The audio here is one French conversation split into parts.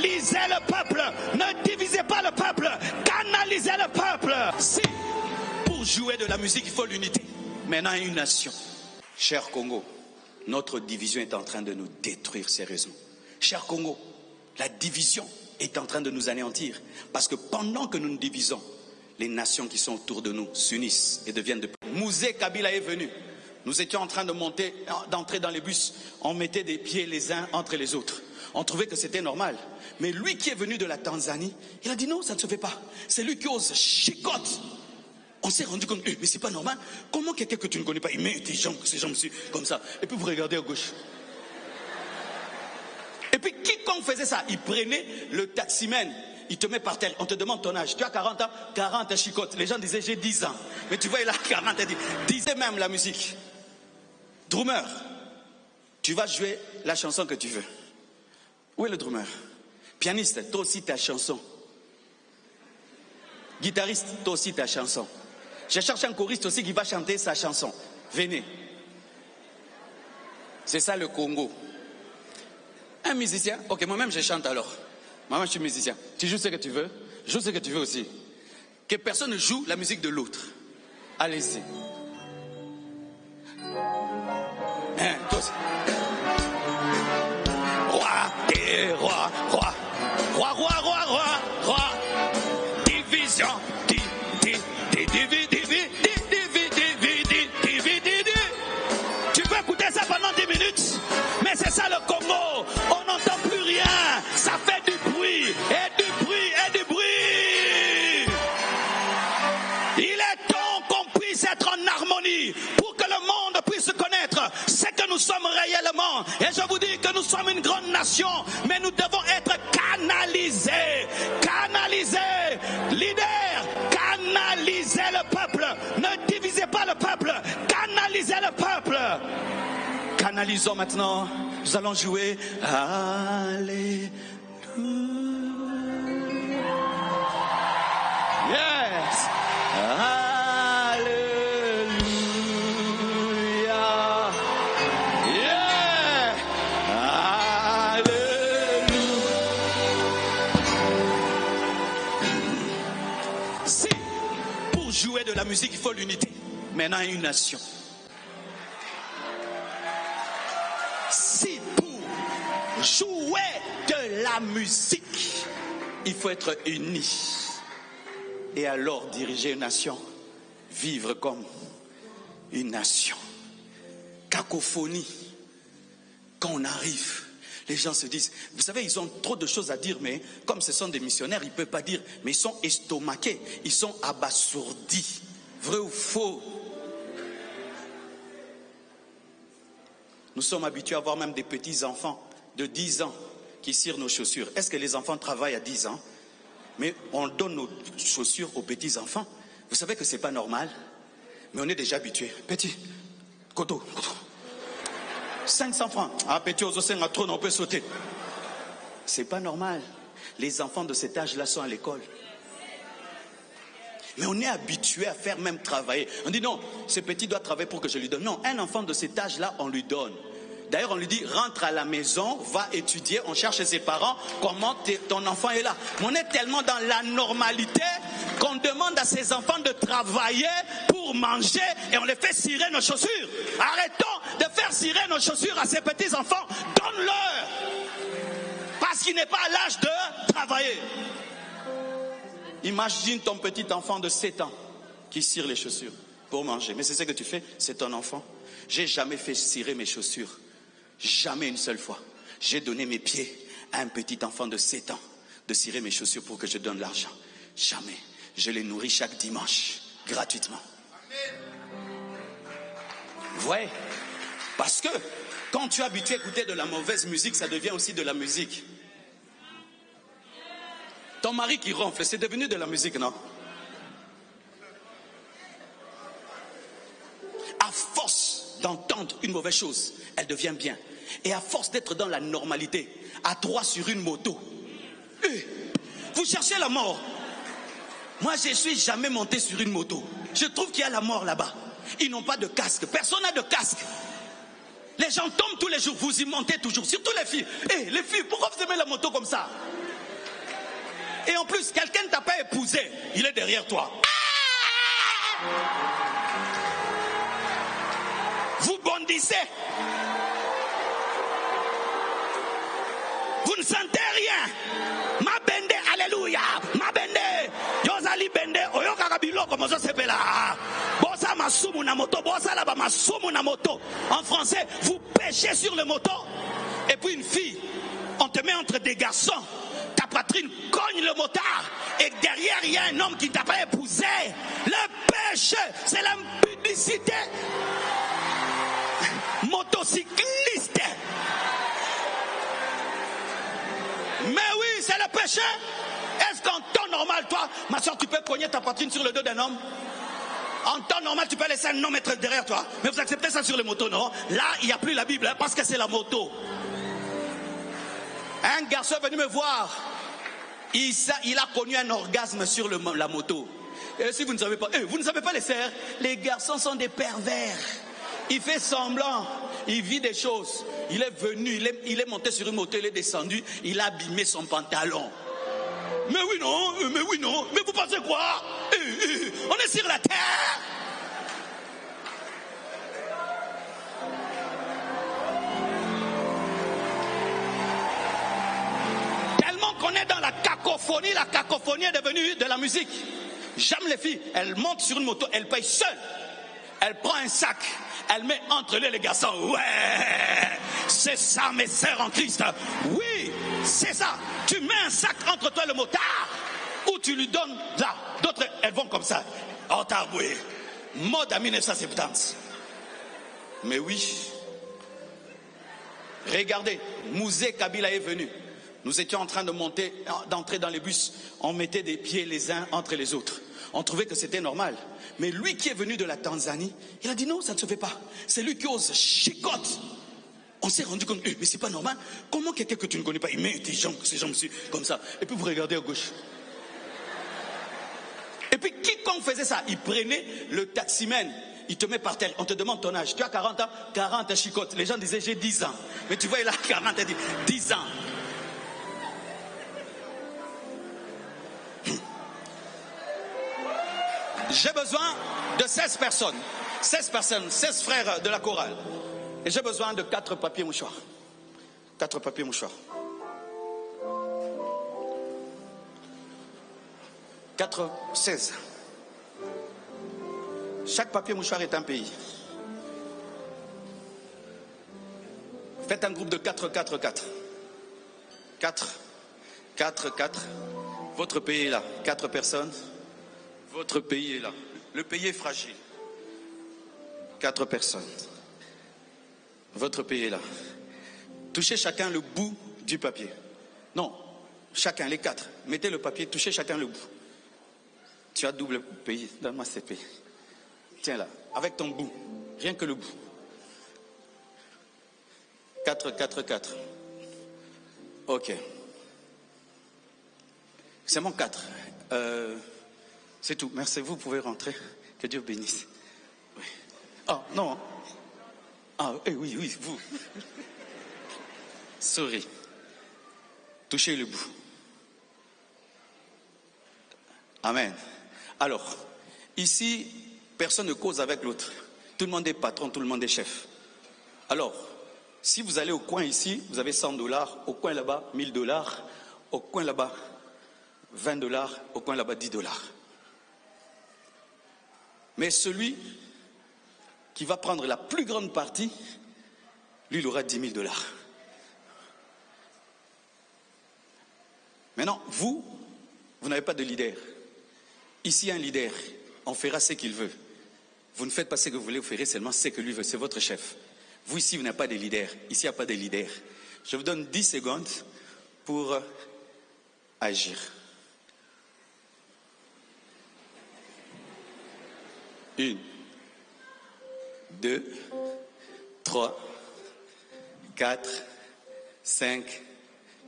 canalisez le peuple. Ne divisez pas le peuple, canalisez le peuple. Si, pour jouer de la musique, il faut l'unité. Maintenant, une nation. Cher Congo, notre division est en train de nous détruire sérieusement. Cher Congo, la division est en train de nous anéantir. Parce que pendant que nous nous divisons, les nations qui sont autour de nous s'unissent et deviennent de plus. Mouzé Kabila est venu. Nous étions en train de monter, d'entrer dans les bus. On mettait des pieds les uns entre les autres. On trouvait que c'était normal. Mais lui qui est venu de la Tanzanie, il a dit non, ça ne se fait pas. C'est lui qui ose chicote. On s'est rendu compte, mais c'est pas normal. Comment quelqu'un que tu ne connais pas, il met tes jambes, ses jambes comme ça. Et puis vous regardez à gauche. Et puis quiconque faisait ça, il prenait le taximène, il te met par terre, on te demande ton âge. Tu as 40 ans, 40 chicote. Les gens disaient j'ai 10 ans. Mais tu vois, il a 40 ans, disait même la musique. Drummer, tu vas jouer la chanson que tu veux. Où est le drummer? Pianiste, toi aussi ta chanson. Guitariste, toi aussi ta chanson. Je cherche un choriste aussi qui va chanter sa chanson. Venez. C'est ça le Congo. Un musicien, ok, moi-même je chante alors. Moi-même je suis musicien. Tu joues ce que tu veux, joue ce que tu veux aussi. Que personne ne joue la musique de l'autre. Allez-y. Hein, toi aussi. Roi et roi, roi. Roi, roi, roi, roi, roi. Division. Tu peux écouter ça pendant 10 minutes, mais c'est ça le Congo. On n'entend plus rien. Ça fait du bruit, et du bruit, et du bruit. Il est temps qu'on puisse être en harmonie pour que le monde puisse connaître ce que nous sommes réellement. Et je vous dis que nous sommes une grande nation, mais nous devons être canalisés. Canalisés. Leader, canalisez le peuple. Ne divisez pas le peuple. Canalisez le peuple. Canalisons maintenant. Nous allons jouer. Alléluia. Yes. Alléluia. Yeah. Alléluia. Si, pour jouer de la musique, il faut l'unité. Maintenant, une nation. Si pour jouer de la musique, il faut être unis. Et alors diriger une nation, vivre comme une nation. Cacophonie. Quand on arrive, les gens se disent, vous savez, ils ont trop de choses à dire, mais comme ce sont des missionnaires, ils ne peuvent pas dire, mais ils sont estomaqués, ils sont abasourdis. Vrai ou faux? Nous sommes habitués à voir même des petits enfants de 10 ans qui cirent nos chaussures. Est-ce que les enfants travaillent à 10 ans? Mais on donne nos chaussures aux petits enfants. Vous savez que ce n'est pas normal. Mais on est déjà habitués. Petit, koto. 500 francs. Ah, petit, aux trop, on peut sauter. C'est pas normal. Les enfants de cet âge-là sont à l'école. Mais on est habitué à faire même travailler. On dit non, ce petit doit travailler pour que je lui donne. Non, un enfant de cet âge-là, on lui donne. D'ailleurs, on lui dit, rentre à la maison, va étudier, on cherche ses parents, comment ton enfant est là. Mais on est tellement dans la normalité qu'on demande à ses enfants de travailler pour manger et on les fait cirer nos chaussures. Arrêtons de faire cirer nos chaussures à ces petits enfants, donne-leur. Parce qu'il n'est pas à l'âge de travailler. Imagine ton petit enfant de 7 ans qui cire les chaussures pour manger. Mais c'est ce que tu fais, c'est ton enfant. J'ai jamais fait cirer mes chaussures. Jamais une seule fois. J'ai donné mes pieds à un petit enfant de 7 ans de cirer mes chaussures pour que je donne l'argent. Jamais. Je les nourris chaque dimanche, gratuitement. Ouais. Parce que quand tu es habitué à écouter de la mauvaise musique, ça devient aussi de la musique. Ton mari qui ronfle, c'est devenu de la musique, non? À force d'entendre une mauvaise chose, elle devient bien. Et à force d'être dans la normalité, à 3 sur une moto, vous cherchez la mort. Moi, je ne suis jamais monté sur une moto. Je trouve qu'il y a la mort là-bas. Ils n'ont pas de casque. Personne n'a de casque. Les gens tombent tous les jours. Vous y montez toujours. Surtout les filles. Les filles, pourquoi vous aimez la moto comme ça? Et en plus, quelqu'un ne t'a pas épousé. Il est derrière toi. Vous bondissez. Vous ne sentez rien. Ma bende, alléluia. Ma bende. Yozali bende. Oyokaka biloko mozo sepela. Bosa masumu na moto. Bosa laba masumu na moto. En français, vous pêchez sur le moto. Et puis une fille, on te met entre des garçons. Ta poitrine cogne le motard. Et derrière, il y a un homme qui ne t'a pas épousé. Le péché, c'est l'impudicité. Motocycliste. Mais oui, c'est le péché. Est-ce qu'en temps normal, toi, ma soeur, tu peux cogner ta poitrine sur le dos d'un homme? En temps normal, tu peux laisser un homme être derrière toi. Mais vous acceptez ça sur les motos, non? Là, il n'y a plus la Bible, hein, parce que c'est la moto. Un garçon est venu me voir. Il a connu un orgasme sur la moto. Et si vous ne savez pas, vous ne savez pas les sœurs, les garçons sont des pervers. Il fait semblant, il vit des choses. Il est venu, il est monté sur une moto, il est descendu, il a abîmé son pantalon. Mais oui non, mais vous pensez quoi? On est sur la terre. Tellement qu'on est dans la cacophonie est devenue de la musique. J'aime les filles, elles montent sur une moto, elles payent seules. Elle prend un sac, elle met entre les garçons. Ouais, c'est ça mes sœurs en Christ. Oui, c'est ça. Tu mets un sac entre toi et le motard, ou tu lui donnes là. D'autres, elles vont comme ça. Oh, taboué. Mode à 1970. Mais oui. Regardez, Mouzé Kabila est venu. Nous étions en train d'entrer dans les bus. On mettait des pieds les uns entre les autres. On trouvait que c'était normal. Mais lui qui est venu de la Tanzanie, il a dit non, ça ne se fait pas. C'est lui qui ose chicote. On s'est rendu compte, mais c'est pas normal. Comment quelqu'un que tu ne connais pas, il met tes jambes, ses jambes comme ça. Et puis vous regardez à gauche. Et puis quiconque faisait ça, il prenait le taximène, il te met par terre, on te demande ton âge. Tu as 40 ans, 40 chicote. Les gens disaient j'ai 10 ans. Mais tu vois, il a 40, il dit 10 ans. J'ai besoin de 16 personnes. 16 frères de la chorale. Et j'ai besoin de 4 papiers mouchoirs. 4 papiers mouchoirs. 16. Chaque papier mouchoir est un pays. Faites un groupe de 4. 4. Votre pays est là. 4 personnes. Votre pays est là. Le pays est fragile. 4 personnes. Votre pays est là. Touchez chacun le bout du papier. Non, chacun, les 4. Mettez le papier, touchez chacun le bout. Tu as double pays. Donne-moi ces pays. Tiens là, avec ton bout. Rien que le bout. 4. Ok. C'est mon 4. C'est tout. Merci. Vous pouvez rentrer. Que Dieu bénisse. Oui. Ah, non. Ah, oui, vous. Souris. Touchez le bout. Amen. Alors, ici, personne ne cause avec l'autre. Tout le monde est patron, tout le monde est chef. Alors, si vous allez au coin ici, vous avez $100. Au coin là-bas, $1000. Au coin là-bas, $20. Au coin là-bas, $10. Mais celui qui va prendre la plus grande partie, lui, il aura $10 000. Maintenant, vous n'avez pas de leader. Ici, il y a un leader. On fera ce qu'il veut. Vous ne faites pas ce que vous voulez, vous ferez seulement ce que lui veut. C'est votre chef. Vous, ici, vous n'avez pas de leader. Ici, il n'y a pas de leader. Je vous donne 10 secondes pour agir. 1, 2, 3, 4, 5,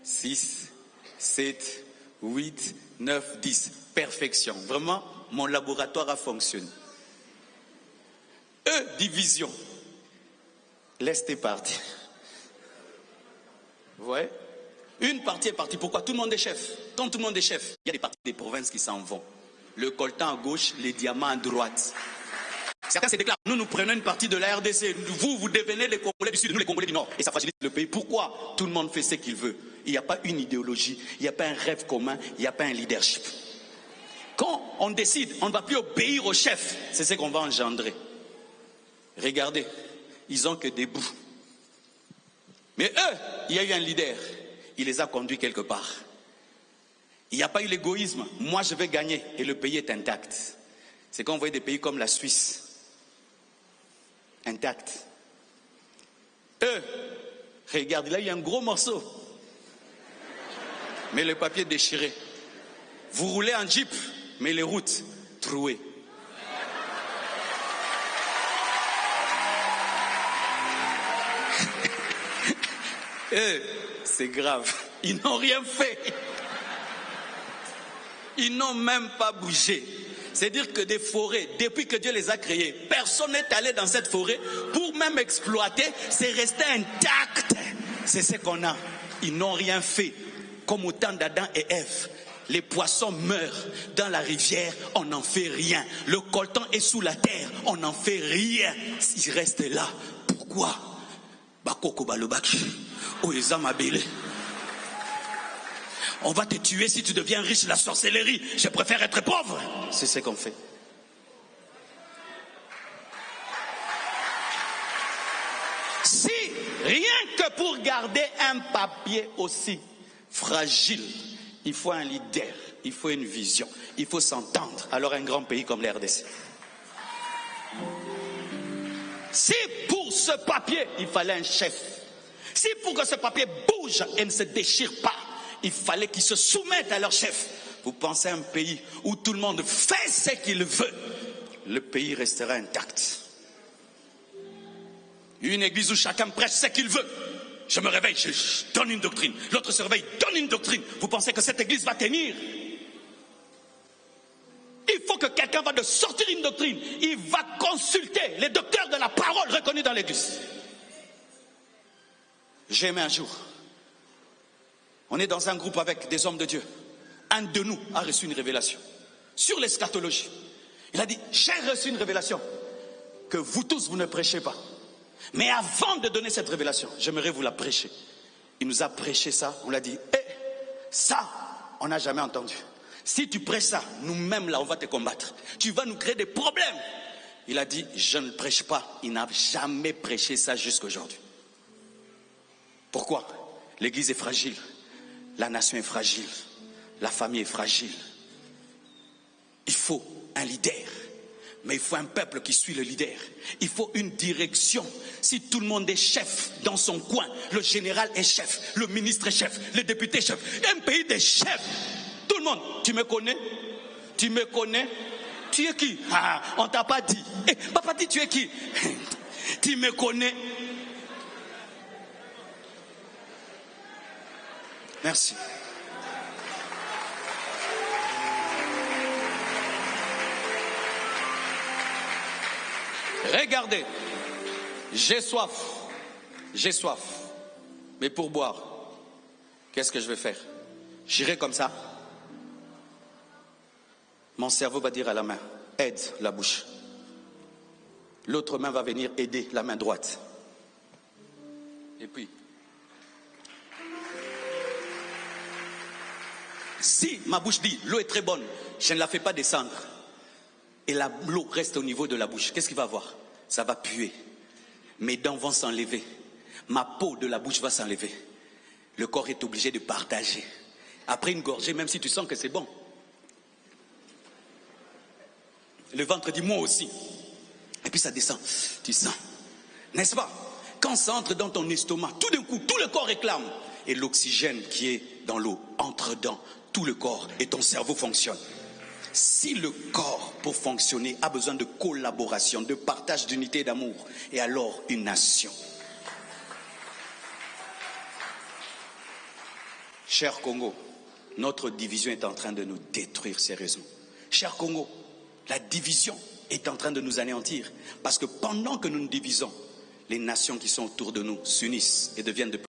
6, 7, 8, 9, 10. Perfection. Vraiment, mon laboratoire a fonctionné. Division. Laisse tes parties. Vous voyez? Une partie est partie. Pourquoi? Tout le monde est chef. Quand tout le monde est chef, il y a des parties des provinces qui s'en vont. Le coltan à gauche, les diamants à droite. Certains se déclarent, nous prenons une partie de la RDC. Vous devenez les Congolais du Sud, nous les Congolais du Nord. Et ça fragilise le pays. Pourquoi? Tout le monde fait ce qu'il veut. Il n'y a pas une idéologie, il n'y a pas un rêve commun, il n'y a pas un leadership. Quand on décide, on ne va plus obéir au chef, c'est ce qu'on va engendrer. Regardez, ils n'ont que des bouts. Mais eux, il y a eu un leader, il les a conduits quelque part. Il n'y a pas eu l'égoïsme, moi je vais gagner et le pays est intact. C'est quand on voit des pays comme la Suisse, intact. Eux, regardez, là il y a un gros morceau. Mais le papier déchiré. Vous roulez en jeep, mais les routes trouées. C'est grave. Ils n'ont rien fait. Ils n'ont même pas bougé. C'est-à-dire que des forêts, depuis que Dieu les a créées, personne n'est allé dans cette forêt pour même exploiter. C'est resté intact. C'est ce qu'on a. Ils n'ont rien fait. Comme au temps d'Adam et Ève. Les poissons meurent dans la rivière, on n'en fait rien. Le coltan est sous la terre, on n'en fait rien. Il reste là. Pourquoi? On va te tuer si tu deviens riche, la sorcellerie. Je préfère être pauvre. C'est ce qu'on fait. Si, rien que pour garder un papier aussi fragile, il faut un leader, il faut une vision, il faut s'entendre. Alors un grand pays comme la RDC. Si pour ce papier, il fallait un chef, si pour que ce papier bouge et ne se déchire pas, il fallait qu'ils se soumettent à leur chef. Vous pensez à un pays où tout le monde fait ce qu'il veut, le pays restera intact. Une église où chacun prêche ce qu'il veut. Je me réveille, je donne une doctrine. L'autre se réveille, donne une doctrine. Vous pensez que cette église va tenir? Il faut que quelqu'un va de sortir une doctrine. Il va consulter les docteurs de la parole reconnus dans l'église. J'ai aimé un jour. On est dans un groupe avec des hommes de Dieu. Un de nous a reçu une révélation sur l'eschatologie. Il a dit, j'ai reçu une révélation que vous tous, vous ne prêchez pas. Mais avant de donner cette révélation, j'aimerais vous la prêcher. Il nous a prêché ça, on l'a dit, ça, on n'a jamais entendu. Si tu prêches ça, nous-mêmes là, on va te combattre. Tu vas nous créer des problèmes. Il a dit, je ne prêche pas. Il n'a jamais prêché ça jusqu'à aujourd'hui. Pourquoi? L'église est fragile. La nation est fragile. La famille est fragile. Il faut un leader. Mais il faut un peuple qui suit le leader. Il faut une direction. Si tout le monde est chef dans son coin, le général est chef, le ministre est chef, le député est chef. Un pays des chefs. Tout le monde. Tu me connais? Tu me connais? Tu es qui? Ah, on t'a pas dit. Papa dit tu es qui? Tu me connais? Merci. Regardez, j'ai soif, mais pour boire, qu'est-ce que je vais faire? J'irai comme ça. Mon cerveau va dire à la main, aide la bouche. L'autre main va venir aider la main droite. Et puis, si ma bouche dit, l'eau est très bonne, je ne la fais pas descendre, et l'eau reste au niveau de la bouche, qu'est-ce qu'il va avoir? Ça va puer. Mes dents vont s'enlever. Ma peau de la bouche va s'enlever. Le corps est obligé de partager. Après une gorgée, même si tu sens que c'est bon, le ventre dit moi aussi. Et puis ça descend. Tu sens. N'est-ce pas? Quand ça entre dans ton estomac, tout d'un coup, tout le corps réclame. Et l'oxygène qui est dans l'eau entre dans tout le corps et ton cerveau fonctionne. Si le corps, pour fonctionner, a besoin de collaboration, de partage, d'unité et d'amour, et alors une nation. Cher Congo, notre division est en train de nous détruire sérieusement. Cher Congo, la division est en train de nous anéantir. Parce que pendant que nous nous divisons, les nations qui sont autour de nous s'unissent et deviennent de